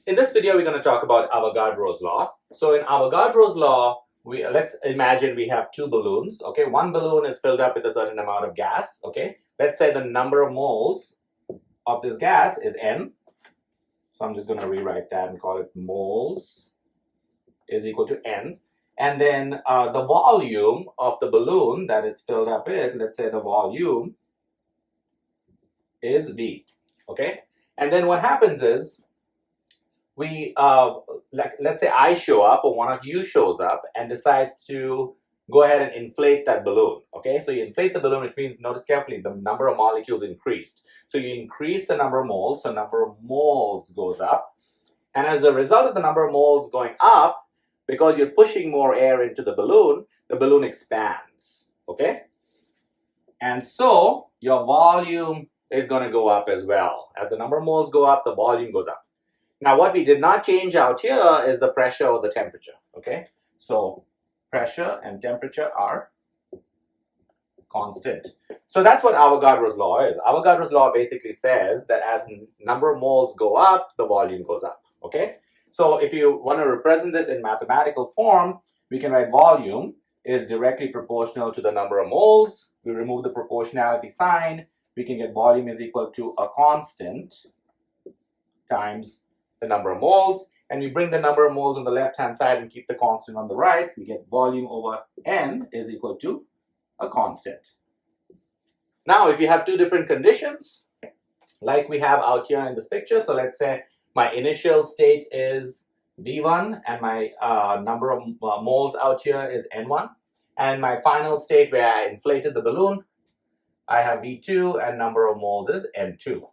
In this video, we're going to talk about Avogadro's law. So in Avogadro's law, let's imagine we have two balloons. Okay, one balloon is filled up with a certain amount of gas. Okay, let's say the number of moles of this gas is n. So I'm just going to rewrite that and call it moles is equal to n. And then the volume of the balloon that it's filled up with, let's say the volume is V. Okay, and then what happens is we let's say I show up or one of you shows up and decides to go ahead and inflate that balloon. Okay, so you inflate the balloon, which means, notice carefully, the number of molecules increased. So you increase the number of moles, so number of moles goes up. And as a result of the number of moles going up, because you're pushing more air into the balloon expands. Okay, and so your volume is going to go up as well. As the number of moles go up, the volume goes up. Now, what we did not change out here is the pressure or the temperature. Okay, so pressure and temperature are constant. So that's what Avogadro's law is. Avogadro's law basically says that as number of moles go up, the volume goes up. Okay, so if you want to represent this in mathematical form, we can write volume is directly proportional to the number of moles. We remove the proportionality sign. We can get volume is equal to a constant times the number of moles, and we bring the number of moles on the left hand side and keep the constant on the right. We get volume over n is equal to a constant. Now, if you have two different conditions, like we have out here in this picture, so let's say my initial state is V1 and my number of moles out here is N1, and my final state where I inflated the balloon, I have V2 and number of moles is N2.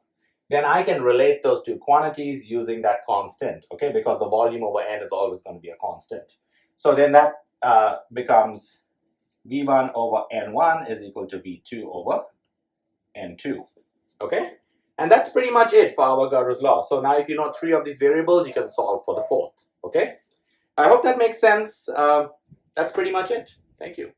Then I can relate those two quantities using that constant, okay, because the volume over n is always going to be a constant. So then that becomes V1 over N1 is equal to V2 over N2, okay? And that's pretty much it for Avogadro's law. So now if you know three of these variables, you can solve for the fourth, okay? I hope that makes sense. That's pretty much it. Thank you.